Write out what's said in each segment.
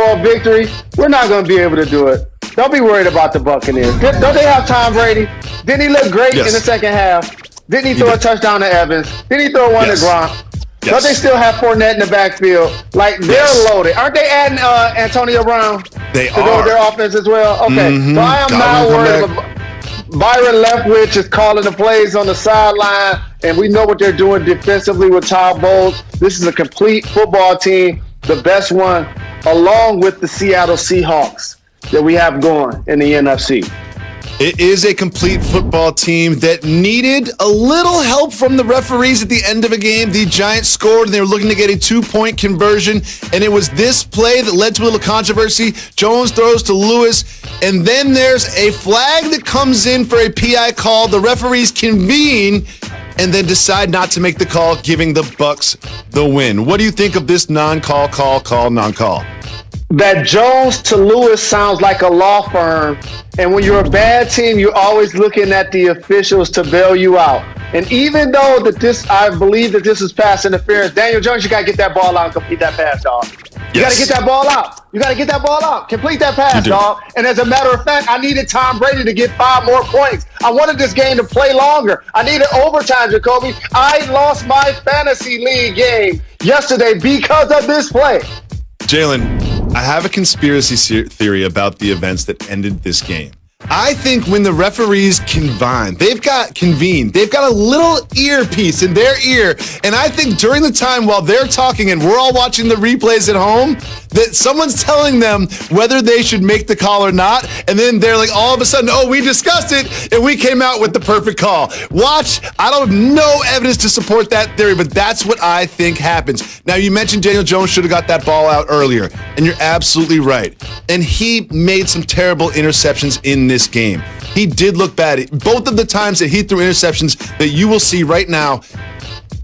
Bowl victory, we're not going to be able to do it. Don't be worried about the Buccaneers. Don't they have Tom Brady? Didn't he look great in the second half? Didn't he throw a touchdown to Evans? Didn't he throw one to Gronk? Yes. Don't they still have Fournette in the backfield? Like, they're loaded. Aren't they adding Antonio Brown to go with their offense as well? Okay, so I am not worried about Byron Leftwich is calling the plays on the sideline, and we know what they're doing defensively with Todd Bowles. This is a complete football team, the best one, along with the Seattle Seahawks that we have going in the NFC. It is a complete football team that needed a little help from the referees at the end of a game. The Giants scored, and they were looking to get a 2-point conversion, and it was this play that led to a little controversy. Jones throws to Lewis, and then there's a flag that comes in for a PI call. The referees convene and then decide not to make the call, giving the Bucs the win. What do you think of this non-call, call, non-call? That Jones to Lewis sounds like a law firm. And when you're a bad team, you're always looking at the officials to bail you out. And even though I believe that this is pass interference, Daniel Jones, you got to get that ball out and complete that pass, dog. You got to get that ball out. You got to get that ball out. Complete that pass, dog. And as a matter of fact, I needed Tom Brady to get 5 more points. I wanted this game to play longer. I needed overtime, Jacoby. I lost my fantasy league game yesterday because of this play. Jalen, I have a conspiracy theory about the events that ended this game. I think when the referees convened, they've got a little earpiece in their ear. And I think during the time while they're talking and we're all watching the replays at home, that someone's telling them whether they should make the call or not. And then they're like, all of a sudden, we discussed it and we came out with the perfect call. Watch. I don't have no evidence to support that theory, but that's what I think happens. Now, you mentioned Daniel Jones should have got that ball out earlier, and you're absolutely right. And he made some terrible interceptions in this game. He did look bad. Both of the times that he threw interceptions that you will see right now,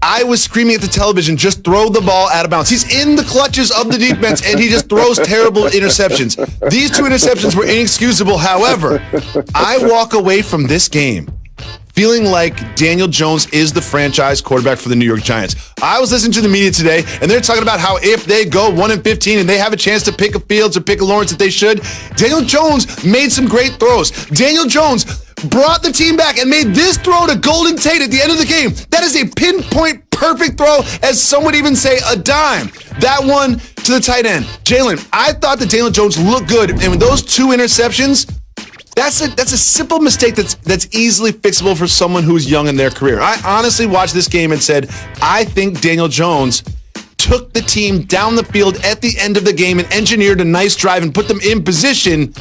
I was screaming at the television, just throw the ball out of bounds. He's in the clutches of the defense, and he just throws terrible interceptions. These 2 interceptions were inexcusable. However, I walk away from this game feeling like Daniel Jones is the franchise quarterback for the New York Giants. I was listening to the media today, and they're talking about how if they go 1-15 and they have a chance to pick a Fields or pick a Lawrence that they should, Daniel Jones made some great throws. Daniel Jones brought the team back and made this throw to Golden Tate at the end of the game. That is a pinpoint perfect throw, as some would even say a dime. That one to the tight end. Jalen, I thought that Daniel Jones looked good, and with those 2 interceptions, that's a simple mistake that's easily fixable for someone who's young in their career. I honestly watched this game and said, I think Daniel Jones took the team down the field at the end of the game and engineered a nice drive and put them in position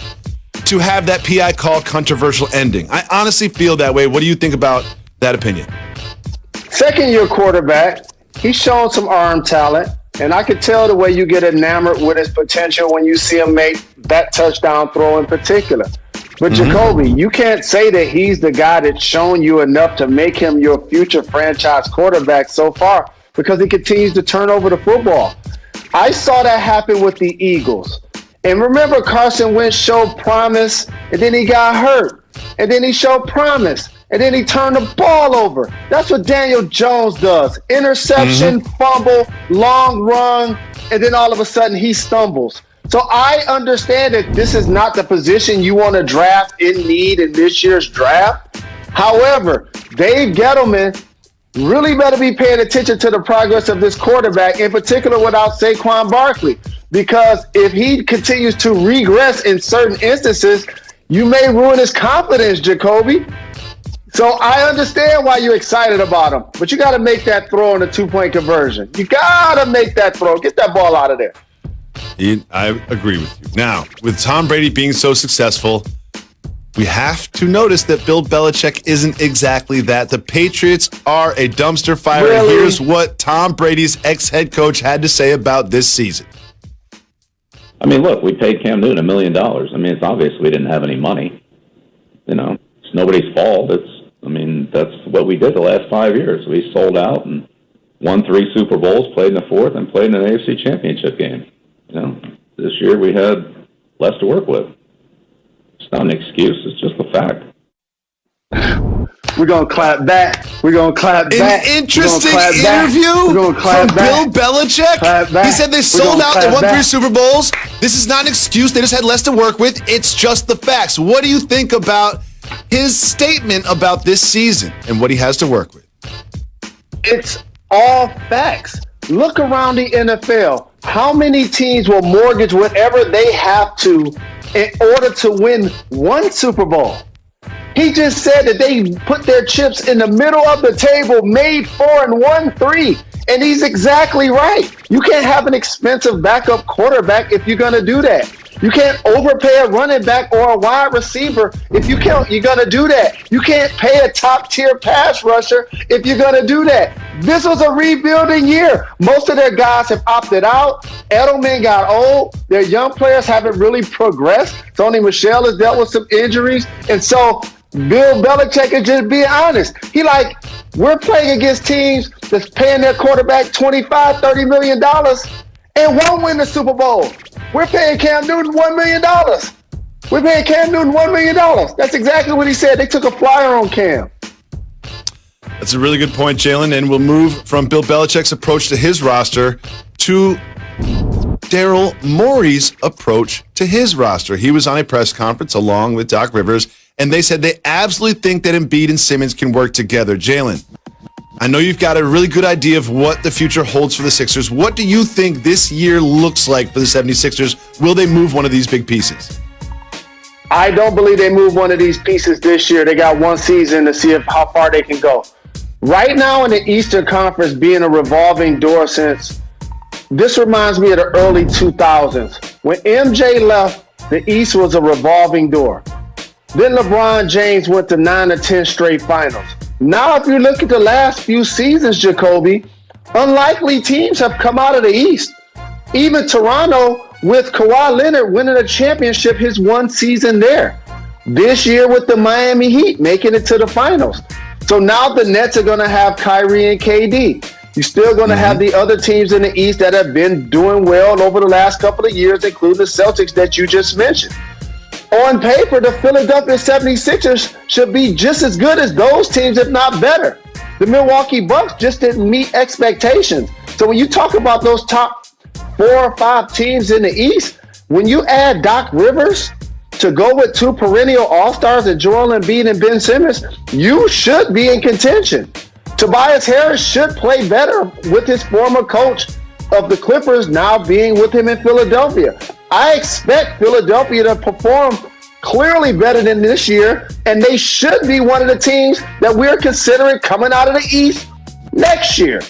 to have that PI call controversial ending. I honestly feel that way. What do you think about that opinion? Second-year quarterback, he's shown some arm talent, and I could tell the way you get enamored with his potential when you see him make that touchdown throw in particular. But Jacoby, you can't say that he's the guy that's shown you enough to make him your future franchise quarterback so far, because he continues to turn over the football. I saw that happen with the Eagles. And remember, Carson Wentz showed promise, and then he got hurt. And then he showed promise, and then he turned the ball over. That's what Daniel Jones does. Interception, fumble, long run, and then all of a sudden he stumbles. So I understand that this is not the position you want to draft in need in this year's draft. However, Dave Gettleman really better be paying attention to the progress of this quarterback, in particular without Saquon Barkley. Because if he continues to regress in certain instances, you may ruin his confidence, Jacoby. So I understand why you're excited about him, but you got to make that throw in a 2-point conversion. You got to make that throw. Get that ball out of there. I agree with you. Now, with Tom Brady being so successful, we have to notice that Bill Belichick isn't exactly that. The Patriots are a dumpster fire. Really? And here's what Tom Brady's ex-head coach had to say about this season. I mean, look, we paid Cam Newton $1 million. I mean, it's obvious we didn't have any money. You know, it's nobody's fault. That's what we did the last 5 years. We sold out and won 3 Super Bowls, played in the 4th, and played in an AFC Championship game. You know, this year we had less to work with. It's not an excuse. It's just a fact. We're going to clap back. We're going to clap back. An interesting interview from Bill Belichick. He said they sold out. They won 3 Super Bowls. This is not an excuse. They just had less to work with. It's just the facts. What do you think about his statement about this season and what he has to work with? It's all facts. Look around the NFL. How many teams will mortgage whatever they have to in order to win 1 Super Bowl? He just said that they put their chips in the middle of the table, made 4 and won 3. And he's exactly right. You can't have an expensive backup quarterback if you're going to do that. You can't overpay a running back or a wide receiver if you're going to do that. You can't pay a top-tier pass rusher if you're going to do that. This was a rebuilding year. Most of their guys have opted out. Edelman got old. Their young players haven't really progressed. Tony Michel has dealt with some injuries. And so Bill Belichick is just being honest. We're playing against teams that's paying their quarterback $25, $30 million and won't win the Super Bowl. We're paying Cam Newton $1 million. We're paying Cam Newton $1 million. That's exactly what he said. They took a flyer on Cam. That's a really good point, Jalen. And we'll move from Bill Belichick's approach to his roster to Daryl Morey's approach to his roster. He was on a press conference along with Doc Rivers, and they said they absolutely think that Embiid and Simmons can work together. Jalen, I know you've got a really good idea of what the future holds for the Sixers. What do you think this year looks like for the 76ers? Will they move one of these big pieces? I don't believe they move one of these pieces this year. They got 1 season to see how far they can go. Right now in the Eastern Conference being a revolving door this reminds me of the early 2000s. When MJ left, the East was a revolving door. Then LeBron James went to 9 or 10 straight finals. Now, if you look at the last few seasons, Jacoby, unlikely teams have come out of the East. Even Toronto, with Kawhi Leonard winning a championship his 1 season there. This year with the Miami Heat making it to the finals. So now the Nets are going to have Kyrie and KD. You're still going to have the other teams in the East that have been doing well over the last couple of years, including the Celtics that you just mentioned. On paper, the Philadelphia 76ers should be just as good as those teams, if not better. The Milwaukee Bucks just didn't meet expectations. So when you talk about those top 4 or 5 teams in the East, when you add Doc Rivers to go with 2 perennial All-Stars and Joel Embiid and Ben Simmons, you should be in contention. Tobias Harris should play better with his former coach of the Clippers now being with him in Philadelphia. I expect Philadelphia to perform clearly better than this year, and they should be one of the teams that we're considering coming out of the East next year.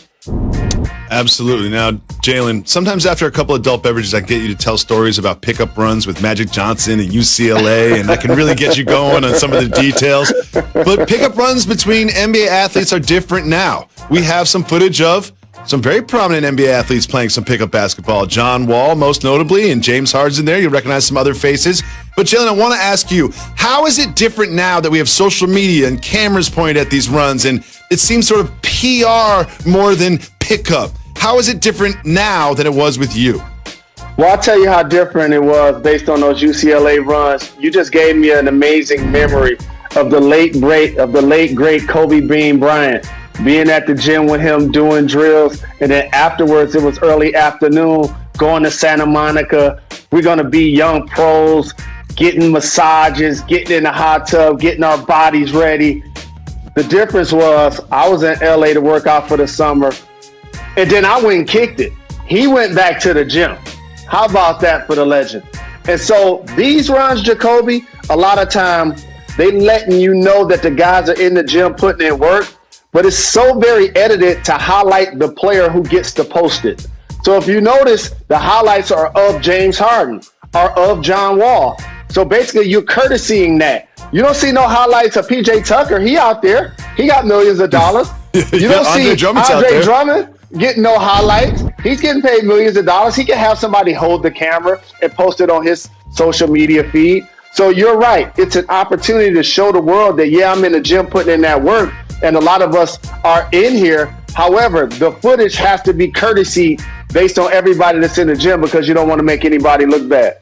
Absolutely. Now, Jalen, sometimes after a couple of adult beverages, I get you to tell stories about pickup runs with Magic Johnson and UCLA, and I can really get you going on some of the details. But pickup runs between NBA athletes are different now. We have some footage of some very prominent NBA athletes playing some pickup basketball. John Wall, most notably, and James Harden's there. You'll recognize some other faces. But, Jalen, I want to ask you, how is it different now that we have social media and cameras pointed at these runs, and it seems sort of PR more than pickup? How is it different now than it was with you? Well, I'll tell you how different it was based on those UCLA runs. You just gave me an amazing memory of the late great Kobe Bean Bryant. Being at the gym with him doing drills, and then afterwards it was early afternoon, going to Santa Monica. We're going to be young pros, getting massages, getting in the hot tub, getting our bodies ready. The difference was I was in LA to work out for the summer, and then I went and kicked it. He went back to the gym. How about that for the legend? And so these runs, Jacoby, a lot of time they letting you know that the guys are in the gym putting in work, but it's so very edited to highlight the player who gets to post it. So if you notice, the highlights are of James Harden, are of John Wall. So basically, you're courtesying that. You don't see no highlights of PJ Tucker. He out there. He got millions of dollars. You don't see Andre Drummond getting no highlights. He's getting paid millions of dollars. He can have somebody hold the camera and post it on his social media feed. So you're right. It's an opportunity to show the world that, yeah, I'm in the gym putting in that work. And a lot of us are in here. However, the footage has to be courtesy based on everybody that's in the gym because you don't want to make anybody look bad.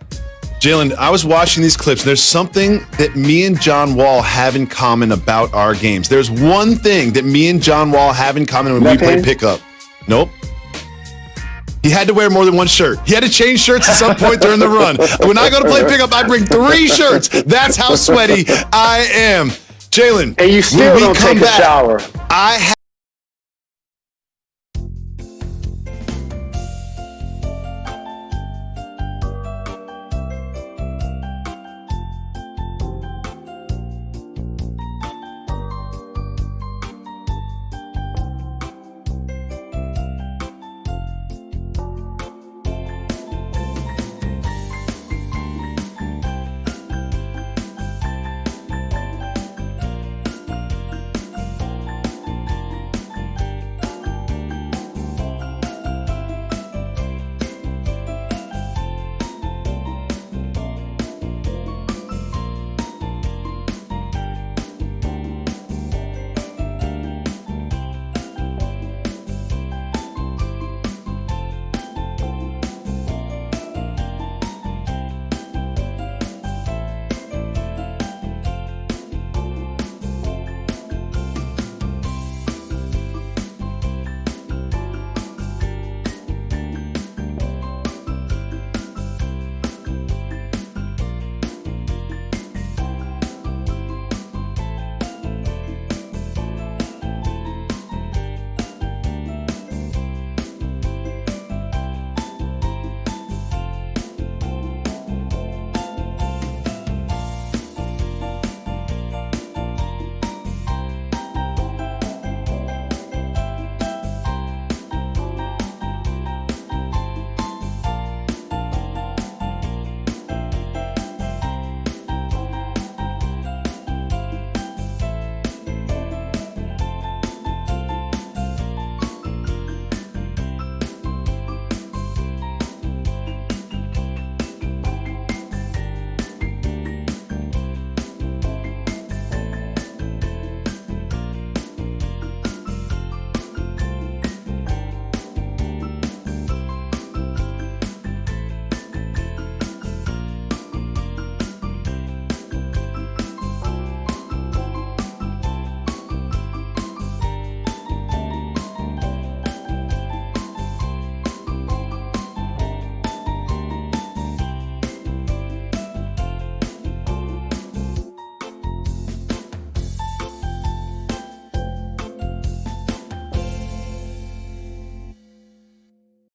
Jalen, I was watching these clips. There's something that me and John Wall have in common about our games. There's one thing that me and John Wall have in common when we play pickup. Nope. He had to wear more than one shirt. He had to change shirts at some point during the run. When I go to play pickup, I bring 3 shirts. That's how sweaty I am. Jalen, and you still don't take a shower. I